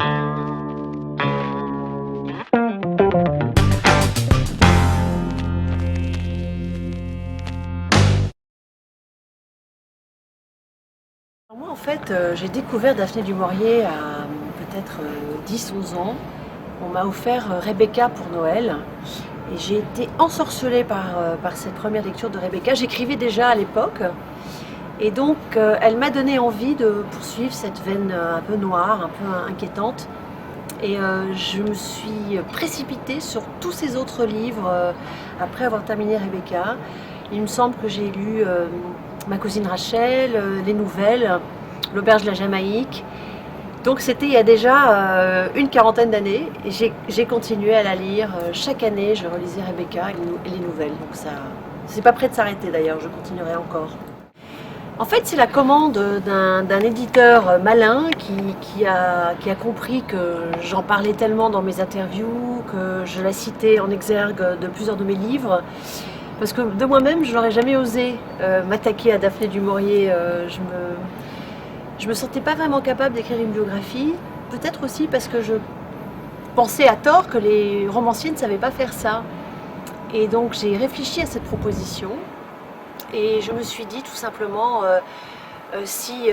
Moi, en fait, j'ai découvert Daphné du Maurier à peut-être 10-11 ans. On m'a offert Rebecca pour Noël et j'ai été ensorcelée par cette première lecture de Rebecca. J'écrivais déjà à l'époque et donc elle m'a donné envie de poursuivre cette veine un peu noire, un peu inquiétante. Et je me suis précipitée sur tous ces autres livres après avoir terminé Rebecca. Il me semble que j'ai lu Ma cousine Rachel, les nouvelles, L'auberge de la Jamaïque. Donc c'était il y a déjà une quarantaine d'années et j'ai continué à la lire. Chaque année, je relisais Rebecca et les nouvelles. Donc ça, c'est pas prêt de s'arrêter d'ailleurs, je continuerai encore. En fait, c'est la commande d'un éditeur malin qui a compris que j'en parlais tellement dans mes interviews, que je la citais en exergue de plusieurs de mes livres. Parce que de moi-même, je n'aurais jamais osé m'attaquer à Daphné du Maurier. Je me sentais pas vraiment capable d'écrire une biographie. Peut-être aussi parce que je pensais à tort que les romanciers ne savaient pas faire ça. Et donc j'ai réfléchi à cette proposition. Et je me suis dit tout simplement, si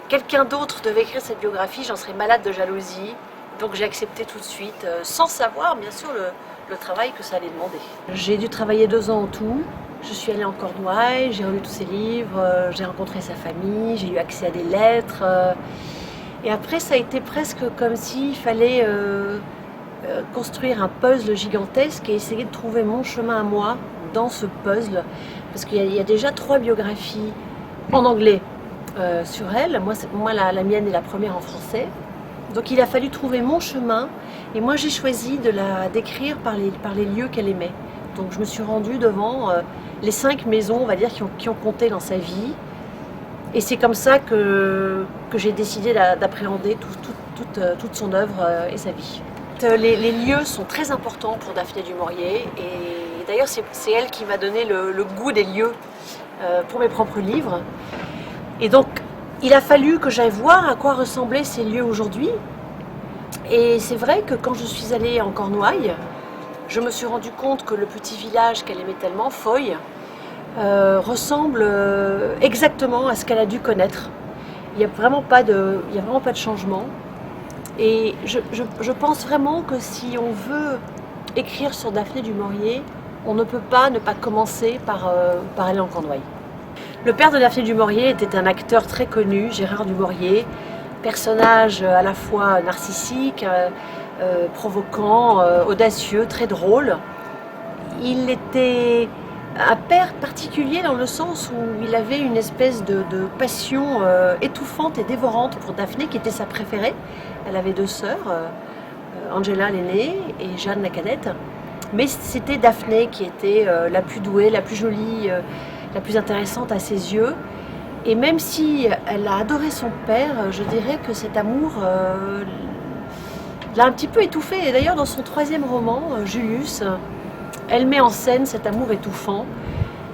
quelqu'un d'autre devait écrire cette biographie, j'en serais malade de jalousie. Donc j'ai accepté tout de suite, sans savoir bien sûr le travail que ça allait demander. J'ai dû travailler 2 ans en tout. Je suis allée en Cornouailles, j'ai relu tous ses livres, j'ai rencontré sa famille, j'ai eu accès à des lettres. Et après, ça a été presque comme s'il fallait construire un puzzle gigantesque et essayer de trouver mon chemin à moi dans ce puzzle. Parce qu'il y a déjà 3 biographies en anglais sur elle. Moi la mienne est la première en français. Donc il a fallu trouver mon chemin. Et moi j'ai choisi de la décrire par les lieux qu'elle aimait. Donc je me suis rendue devant les 5 maisons, on va dire, qui ont compté dans sa vie. Et c'est comme ça que j'ai décidé d'appréhender toute son œuvre et sa vie. Les lieux sont très importants pour Daphné du Maurier. Et d'ailleurs, c'est elle qui m'a donné le goût des lieux pour mes propres livres. Et donc, il a fallu que j'aille voir à quoi ressemblaient ces lieux aujourd'hui. Et c'est vrai que quand je suis allée en Cornouailles, je me suis rendu compte que le petit village qu'elle aimait tellement, Foy, ressemble exactement à ce qu'elle a dû connaître. Il n'y a vraiment pas de changement. Et je pense vraiment que si on veut écrire sur Daphné du Maurier, on ne peut pas ne pas commencer par aller en Cornouailles. Le père de Daphné du Maurier était un acteur très connu, Gérard du Maurier, personnage à la fois narcissique, provoquant, audacieux, très drôle. Il était un père particulier dans le sens où il avait une espèce de passion étouffante et dévorante pour Daphné, qui était sa préférée. Elle avait 2 sœurs, Angela l'aînée et Jeanne la cadette. Mais c'était Daphné qui était la plus douée, la plus jolie, la plus intéressante à ses yeux. Et même si elle a adoré son père, je dirais que cet amour l'a un petit peu étouffé. Et d'ailleurs, dans son 3e roman, Julius, elle met en scène cet amour étouffant.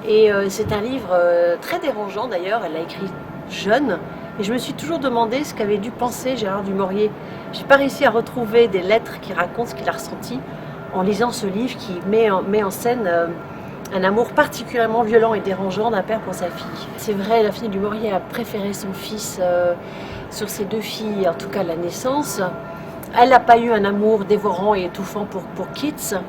Et c'est un livre très dérangeant d'ailleurs. Elle l'a écrit jeune. Et je me suis toujours demandé ce qu'avait dû penser Gérard du Maurier. Je n'ai pas réussi à retrouver des lettres qui racontent ce qu'il a ressenti en lisant ce livre qui met en scène un amour particulièrement violent et dérangeant d'un père pour sa fille. C'est vrai, Daphné du Maurier a préféré son fils sur ses 2 filles, en tout cas à la naissance. Elle n'a pas eu un amour dévorant et étouffant pour Keats,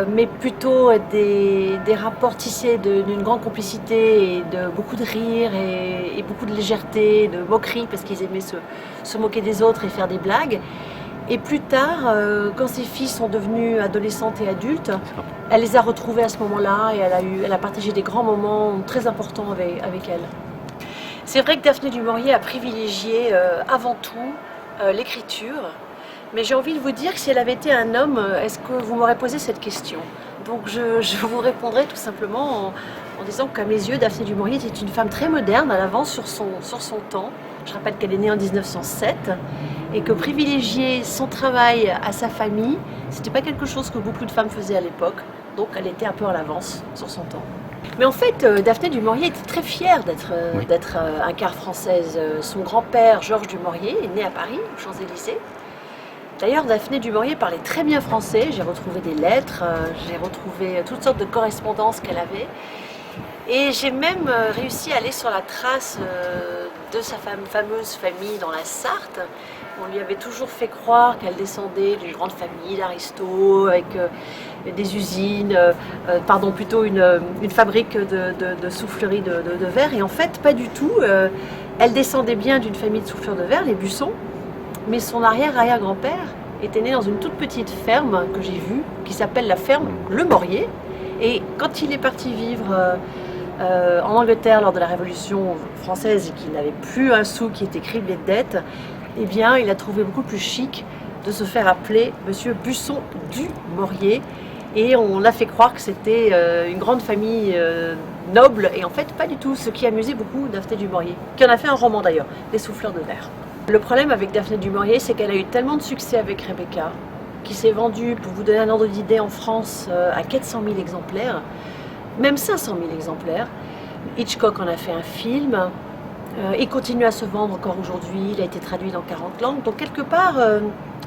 mais plutôt des rapports tissés d'une grande complicité et de beaucoup de rire et beaucoup de légèreté, de moquerie, parce qu'ils aimaient se moquer des autres et faire des blagues. Et plus tard, quand ses filles sont devenues adolescentes et adultes, elle les a retrouvées à ce moment-là et elle a partagé des grands moments très importants avec elles. C'est vrai que Daphné du Maurier a privilégié avant tout l'écriture, mais j'ai envie de vous dire que si elle avait été un homme, est-ce que vous m'aurez posé cette question? Donc je vous répondrai tout simplement en disant qu'à mes yeux, Daphné du Maurier était une femme très moderne, à l'avance sur son temps. Je rappelle qu'elle est née en 1907 et que privilégier son travail à sa famille, c'était pas quelque chose que beaucoup de femmes faisaient à l'époque. Donc elle était un peu en avance sur son temps. Mais en fait, Daphné du Maurier était très fière d'être un quart française. Son grand-père, Georges du Maurier, est né à Paris, aux Champs-Élysées. D'ailleurs, Daphné du Maurier parlait très bien français. J'ai retrouvé des lettres, j'ai retrouvé toutes sortes de correspondances qu'elle avait. Et j'ai même réussi à aller sur la trace de sa fameuse famille dans la Sarthe. On lui avait toujours fait croire qu'elle descendait d'une grande famille d'aristos, avec des usines, pardon, plutôt une fabrique de soufflerie de verre. Et en fait, pas du tout. Elle descendait bien d'une famille de souffleurs de verre, les Bussons, mais son arrière-arrière-grand-père était né dans une toute petite ferme que j'ai vue, qui s'appelle la ferme Le Maurier. Et quand il est parti vivre en Angleterre lors de la Révolution française et qu'il n'avait plus un sou, qui était criblé de dettes, eh bien, il a trouvé beaucoup plus chic de se faire appeler Monsieur Busson du Maurier. Et on a fait croire que c'était une grande famille noble, et en fait pas du tout, ce qui amusait beaucoup Daphné du Maurier, qui en a fait un roman d'ailleurs, Les Souffleurs de verre. Le problème avec Daphné du Maurier, c'est qu'elle a eu tellement de succès avec Rebecca, qui s'est vendue, pour vous donner un ordre d'idée, en France à 400 000 exemplaires, même 500 000 exemplaires. Hitchcock en a fait un film, il continue à se vendre encore aujourd'hui, il a été traduit dans 40 langues. Donc quelque part,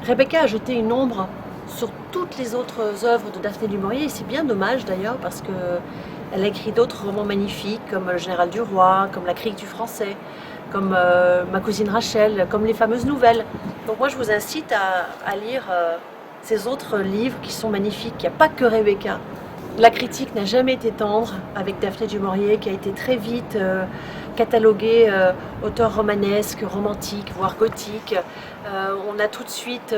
Rebecca a jeté une ombre sur toutes les autres œuvres de Daphné du Maurier, et c'est bien dommage d'ailleurs, parce qu'elle a écrit d'autres romans magnifiques, comme Le Général du Roi, comme La Crique du Français, comme Ma cousine Rachel, comme Les fameuses nouvelles. Donc moi je vous incite à lire ces autres livres qui sont magnifiques. Il n'y a pas que Rebecca. La critique n'a jamais été tendre avec Daphné du Maurier, qui a été très vite cataloguée auteur romanesque, romantique, voire gothique. On a tout de suite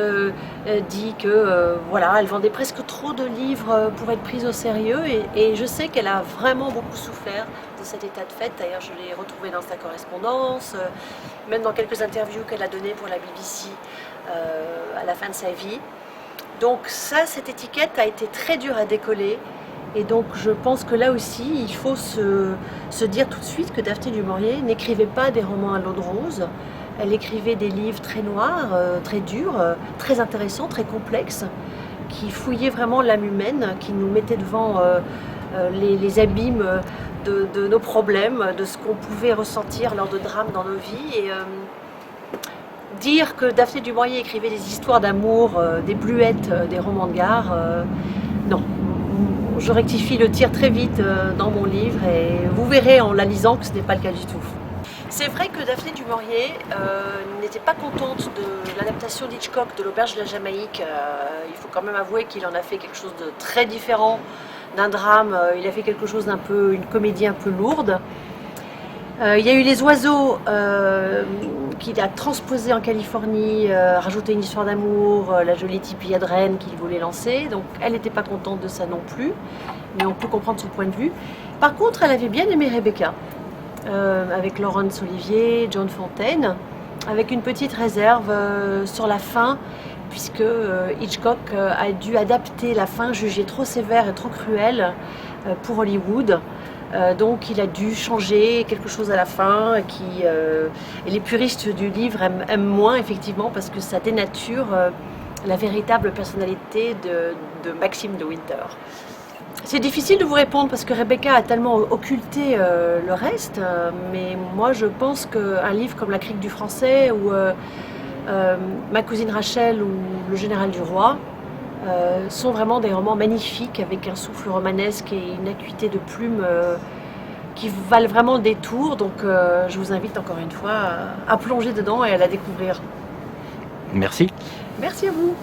dit que voilà, elle vendait presque trop de livres pour être prise au sérieux, et je sais qu'elle a vraiment beaucoup souffert de cet état de fait. D'ailleurs, je l'ai retrouvé dans sa correspondance, même dans quelques interviews qu'elle a données pour la BBC à la fin de sa vie. Donc ça, cette étiquette a été très dure à décoller. Et donc je pense que là aussi, il faut se dire tout de suite que Daphné du Maurier n'écrivait pas des romans à l'eau de rose. Elle écrivait des livres très noirs, très durs, très intéressants, très complexes, qui fouillaient vraiment l'âme humaine, qui nous mettaient devant les abîmes de nos problèmes, de ce qu'on pouvait ressentir lors de drames dans nos vies. Et dire que Daphné du Maurier écrivait des histoires d'amour, des bluettes, des romans de gare, non. Je rectifie le tir très vite dans mon livre, et vous verrez en la lisant que ce n'est pas le cas du tout. C'est vrai que Daphné du Maurier n'était pas contente de l'adaptation d'Hitchcock de l'Auberge de la Jamaïque. Il faut quand même avouer qu'il en a fait quelque chose de très différent d'un drame. Il a fait quelque chose d'un peu, une comédie un peu lourde. Il y a eu Les Oiseaux qu'il a transposé en Californie, rajouté une histoire d'amour, la jolie Tippi Hedren qu'il voulait lancer. Donc elle n'était pas contente de ça non plus, mais on peut comprendre son point de vue. Par contre, elle avait bien aimé Rebecca, avec Laurence Olivier, John Fontaine, avec une petite réserve sur la fin, puisque Hitchcock a dû adapter la fin jugée trop sévère et trop cruelle pour Hollywood. Donc il a dû changer quelque chose à la fin, et les puristes du livre aiment moins, effectivement, parce que ça dénature la véritable personnalité de Maxime de Winter. C'est difficile de vous répondre parce que Rebecca a tellement occulté le reste, mais moi je pense qu'un livre comme La Crique du Français ou Ma cousine Rachel ou Le Général du Roi sont vraiment des romans magnifiques, avec un souffle romanesque et une acuité de plume qui valent vraiment le détour. Donc je vous invite encore une fois à plonger dedans et à la découvrir. Merci. Merci à vous.